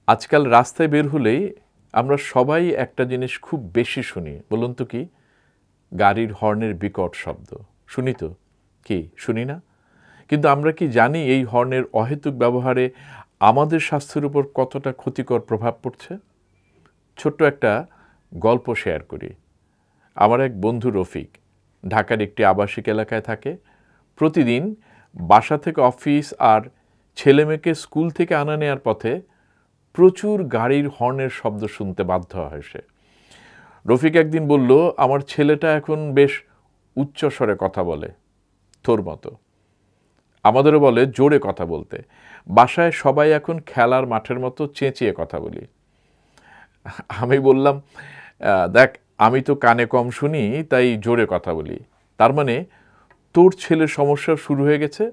আজকাল রাস্তায় বের হলেই আমরা সবাই একটা জিনিস খুব বেশি শুনি। বলুন তো কি? গাড়ির হর্নের বিকট শব্দ। শুনি তো? কি শুনি না? কিন্তু আমরা কি জানি এই হর্নের অহেতুক ব্যবহারে আমাদের স্বাস্থ্যের উপর কতটা ক্ষতিকর প্রভাব পড়ছে? ছোট্ট একটা গল্প শেয়ার করি। আমার এক বন্ধু রফিক ঢাকার একটি আবাসিক এলাকায় থাকে। প্রতিদিন বাসা থেকে অফিস আর ছেলেমেয়েকে স্কুল থেকে আনা নেওয়ার পথে প্রচুর গাড়ির হর্নের শব্দ শুনতে বাধ্য হয় সে। রফিক একদিন বলল, আমার ছেলেটা এখন বেশ উচ্চস্বরে কথা বলে, তোর মতো। আমাদেরও বলে জোরে কথা বলতে। বাসায় সবাই এখন খেলার মাঠের মতো চেঁচিয়ে কথা বলি। আমি বললাম, দেখ, আমি তো কানে কম শুনি, তাই জোরে কথা বলি। তার মানে তোর ছেলের সমস্যা শুরু হয়ে গেছে?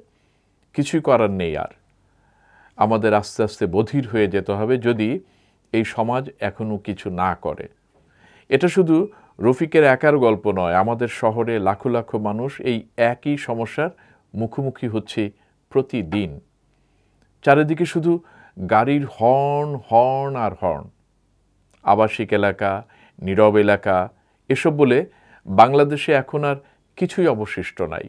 কিছুই করার নেই আর। আমাদের আস্তে আস্তে বধির হয়ে যেতে হবে যদি এই সমাজ এখনো কিছু না করে। এটা শুধু রফিকের একার গল্প নয়, আমাদের শহরে লাখো লাখো মানুষ এই একই সমস্যার মুখোমুখি হচ্ছে প্রতিদিন। চারিদিকে শুধু গাড়ির হর্ন, হর্ন আর হর্ন। আবাসিক এলাকা, নীরব এলাকা, এসব বলে বাংলাদেশে এখন আর কিছুই অবশিষ্ট নাই।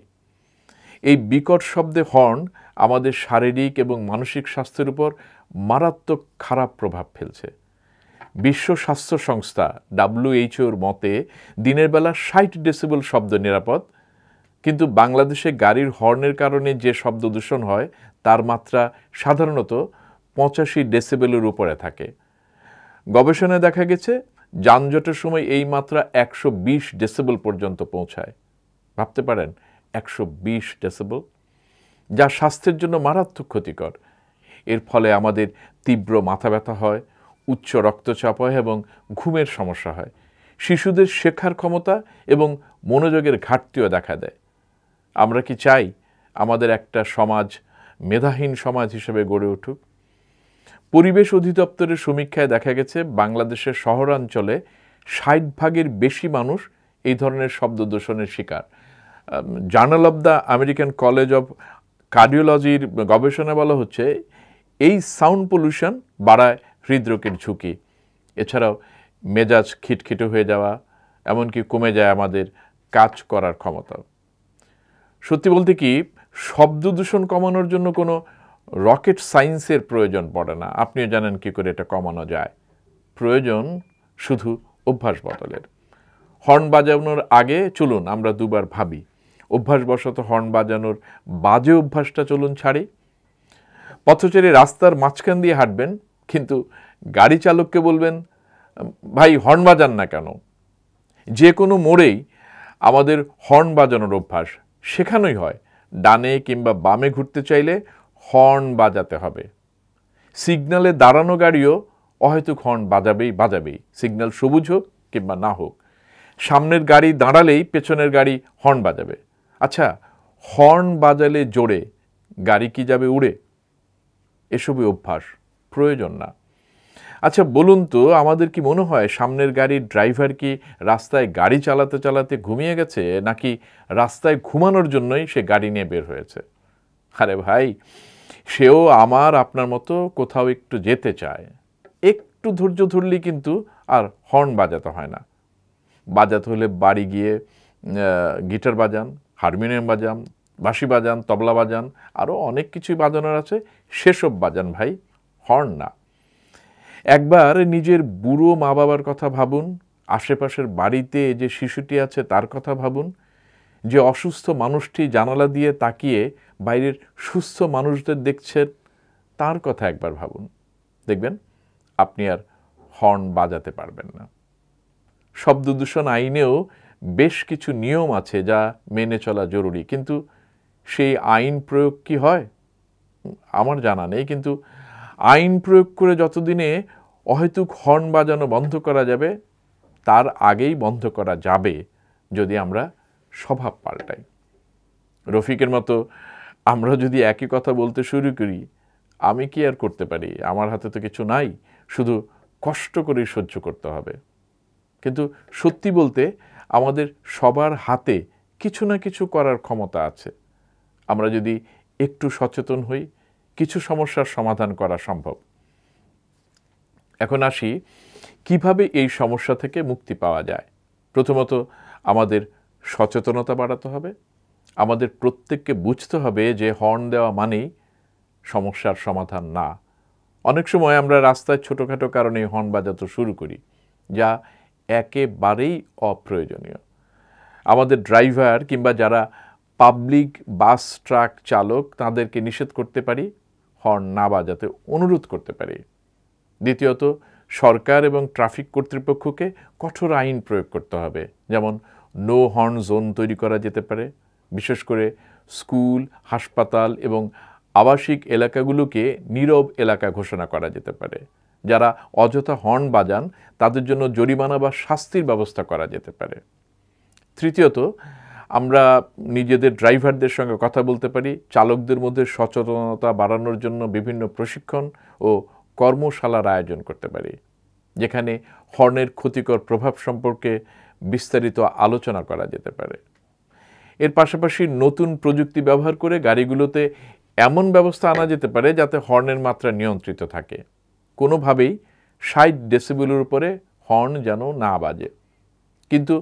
এই বিকট শব্দে হর্ন আমাদের শারীরিক এবং মানসিক স্বাস্থ্যের উপর মারাত্মক খারাপ প্রভাব ফেলছে। বিশ্ব স্বাস্থ্য সংস্থা WHO-র মতে দিনের বেলা ৬০ ডেসিবেল শব্দ নিরাপদ, কিন্তু বাংলাদেশে গাড়ির হর্নের কারণে যে শব্দ দূষণ হয় তার মাত্রা সাধারণত ৮৫ ডেসিবেলের উপরে থাকে। গবেষণায় দেখা গেছে যানজটের সময় এই মাত্রা ১২০ ডেসিবেল পর্যন্ত পৌঁছায়। ভাবতে পারেন, ১২০ ডেসিবেল, যা স্বাস্থ্যের জন্য মারাত্মক ক্ষতিকর। এর ফলে আমাদের তীব্র মাথা ব্যথা হয়, উচ্চ রক্তচাপ হয় এবং ঘুমের সমস্যা হয়। শিশুদের শেখার ক্ষমতা এবং মনোযোগের ঘাটতিও দেখা দেয়। আমরা কি চাই আমাদের একটা সমাজ মেধাহীন সমাজ হিসেবে গড়ে উঠুক? পরিবেশ অধিদপ্তরের সমীক্ষায় দেখা গেছে বাংলাদেশের শহরাঞ্চলে ৬০% বেশি মানুষ এই ধরনের শব্দ দূষণের শিকার। Journal of the American college of কার্ডিওলজির গবেষণা বলা হচ্ছে এই সাউন্ড পলিউশন বাড়ায় হৃদরোগের ঝুঁকি। এছাড়াও মেজাজ খিটখিটে হয়ে যাওয়া, এমনকি কমে যায় আমাদের কাজ করার ক্ষমতা। সত্যি বলতে কি, শব্দ দূষণ কমানোর জন্য কোনো রকেট সায়েন্সের প্রয়োজন পড়ে না। আপনিও জানেন কি করে এটা কমানো যায়। প্রয়োজন শুধু অভ্যাস বদলের। হর্ন বাজানোর আগে চলুন আমরা দুবার ভাবি, অভ্যাসবশত হর্ন বাজানোর বাজে অভ্যাসটা চলুন ছাড়ি। পথচারী রাস্তার মাঝখান দিয়ে হাঁটবেন, কিন্তু গাড়ি চালককে বলবেন, ভাই হর্ন বাজান না কেন? যে কোনো মোড়েই আমাদের হর্ন বাজানোর অভ্যাস শেখানোই হয়। ডানে কিংবা বামে ঘুরতে চাইলে হর্ন বাজাতে হবে। সিগন্যালে দাঁড়ানো গাড়িও অহেতুক হর্ন বাজাবেই, সিগন্যাল সবুজ হোক কিংবা না হোক। সামনের গাড়ি দাঁড়ালেই পেছনের গাড়ি হর্ন বাজাবে। আচ্ছা, হর্ন বাজালে জোরে গাড়ি কি যাবে উড়ে? এসবই অভ্যাস, প্রয়োজন না। আচ্ছা বলুন তো, আমাদের কি মনে হয় সামনের গাড়ির ড্রাইভার কি রাস্তায় গাড়ি চালাতে চালাতে ঘুমিয়ে গেছে, নাকি রাস্তায় ঘুমানোর জন্যই সে গাড়ি নিয়ে বের হয়েছে? আরে ভাই, সেও আমার আপনার মতো কোথাও একটু যেতে চায়। একটু ধৈর্য ধরলেই কিন্তু আর হর্ন বাজাতে হয় না। বাজাতে হলে বাড়ি গিয়ে গিটার বাজান, হারমোনিয়াম বাজান, বাঁশি বাজান, তবলা বাজান, আরও অনেক কিছুই বাজানোর আছে, সেসব বাজান ভাই, হর্ন না। একবার নিজের বুড়ো মা বাবার কথা ভাবুন, আশেপাশের বাড়িতে যে শিশুটি আছে তার কথা ভাবুন, যে অসুস্থ মানুষটি জানালা দিয়ে তাকিয়ে বাইরের সুস্থ মানুষদের দেখছেন তার কথা একবার ভাবুন। দেখবেন আপনি আর হর্ন বাজাতে পারবেন না। শব্দ দূষণ আইনেও বেশ কিছু নিয়ম আছে যা মেনে চলা জরুরি, কিন্তু সেই আইন প্রয়োগ কি হয় আমার জানা নেই। কিন্তু আইন প্রয়োগ করে যতদিনে অহেতুক হর্ন বাজানো বন্ধ করা যাবে, তার আগেই বন্ধ করা যাবে যদি আমরা স্বভাব পাল্টাই। রফিকের মতো আমরা যদি একই কথা বলতে শুরু করি, আমি কি আর করতে পারি? আমার হাতে তো কিছু নাই, শুধু কষ্ট করে সহ্য করতে হবে। কিন্তু সত্যি বলতে আমাদের সবার হাতে কিছু না কিছু করার ক্ষমতা আছে। আমরা যদি একটু সচেতন হই, কিছু সমস্যার সমাধান করা সম্ভব। এখন আসি কিভাবে এই সমস্যা থেকে মুক্তি পাওয়া যায়। প্রথমত আমাদের সচেতনতা বাড়াতে হবে। আমাদের প্রত্যেককে বুঝতে হবে যে হর্ন দেওয়া মানেই সমস্যার সমাধান না। অনেক সময় আমরা রাস্তায় ছোটোখাটো কারণে হর্ন বাজাতে শুরু করি, যা একেবারেই অপ্রয়োজনীয়। আমাদের ড্রাইভার কিংবা যারা পাবলিক বাস ট্রাক চালক তাদেরকে নিষেধ করতে পারি, হর্ন না বাজাতে অনুরোধ করতে পারি। দ্বিতীয়ত সরকার এবং ট্রাফিক কর্তৃপক্ষকে কঠোর আইন প্রয়োগ করতে হবে, যেমন নো হর্ন জোন তৈরি করা যেতে পারে। বিশেষ করে স্কুল, হাসপাতাল এবং আবাসিক এলাকাগুলোকে নীরব এলাকা ঘোষণা করা যেতে পারে। যারা অযথা হর্ন বাজান তাদের জন্য জরিমানা বা শাস্তির ব্যবস্থা করা যেতে পারে। তৃতীয়ত আমরা নিজেদের ড্রাইভারদের সঙ্গে কথা বলতে পারি, চালকদের মধ্যে সচেতনতা বাড়ানোর জন্য বিভিন্ন প্রশিক্ষণ ও কর্মশালার আয়োজন করতে পারি, যেখানে হর্নের ক্ষতিকর প্রভাব সম্পর্কে বিস্তারিত আলোচনা করা যেতে পারে। এর পাশাপাশি নতুন প্রযুক্তি ব্যবহার করে গাড়িগুলোতে এমন ব্যবস্থা আনা যেতে পারে যাতে হর্নের মাত্রা নিয়ন্ত্রিত থাকে। কোনোভাবেই ৬০ ডেসিবেলের উপরে হর্ন যেন না বাজে। কিন্তু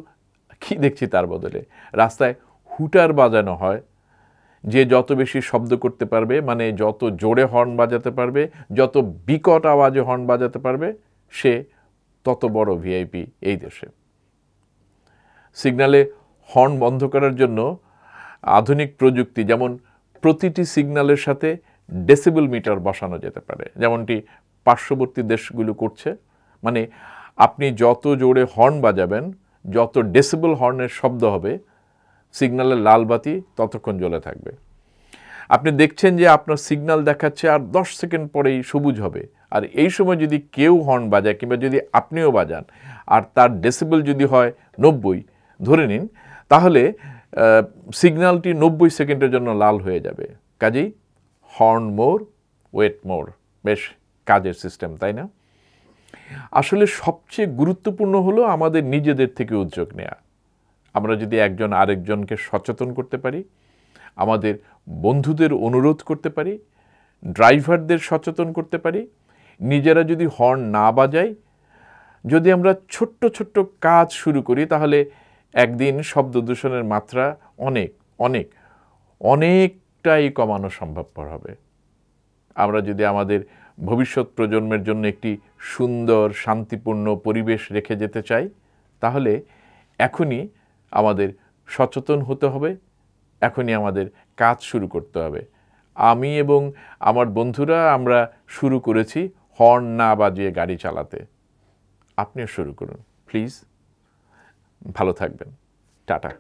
কি দেখছি তার বদলে রাস্তায় হুটার বাজানো হয়। যে যত বেশি শব্দ করতে পারবে, মানে যত জোরে হর্ন বাজাতে পারবে, যত বিকট আওয়াজে হর্ন বাজাতে পারবে, সে তত বড় ভিআইপি এই দেশে। সিগন্যালে হর্ন বন্ধ করার জন্য আধুনিক প্রযুক্তি, যেমন প্রতিটি সিগন্যালের সাথে ডেসিবেল মিটার বসানো যেতে পারে, যেমনটি পার্শ্ববর্তী দেশগুলো করছে। মানে আপনি যত জোরে হর্ন বাজাবেন, যত ডেসিবেল হর্নের শব্দ হবে, সিগন্যালের লাল বাতি ততক্ষণ জ্বলে থাকবে। আপনি দেখছেন যে আপনার সিগন্যাল দেখাচ্ছে আর 10 সেকেন্ড পরেই সবুজ হবে, আর এই সময় যদি কেউ হর্ন বাজায় কিংবা যদি আপনিও বাজান আর তার ডেসিবেল যদি হয় 90 ধরে নিন, তাহলে সিগন্যালটি 90 সেকেন্ডের জন্য লাল হয়ে যাবে। কাজেই হর্ন মোর ওয়েট মোর, বেশ কাজের সিস্টেম, তাই না? আসলে সবচেয়ে গুরুত্বপূর্ণ হলো আমাদের নিজেদের থেকে উদ্যোগ নেওয়া। আমরা যদি একজন আরেকজনকে সচেতন করতে পারি, আমাদের বন্ধুদের অনুরোধ করতে পারি, ড্রাইভারদের সচেতন করতে পারি, নিজেরা যদি হর্ন না বাজাই, যদি আমরা ছোট্ট ছোট্ট কাজ শুরু করি, তাহলে একদিন শব্দ দূষণের মাত্রা অনেক অনেক অনেকটাই কমানো সম্ভবপর হবে। আমরা যদি আমাদের ভবিষ্যৎ প্রজন্মের জন্য একটি সুন্দর শান্তিপূর্ণ পরিবেশ রেখে যেতে চাই, তাহলে এখনই আমাদের সচেতন হতে হবে, এখনই আমাদের কাজ শুরু করতে হবে। আমি এবং আমার বন্ধুরা আমরা শুরু করেছি হর্ন না বাজিয়ে গাড়ি চালাতে। আপনিও শুরু করুন প্লিজ। ভালো থাকবেন। টাটা।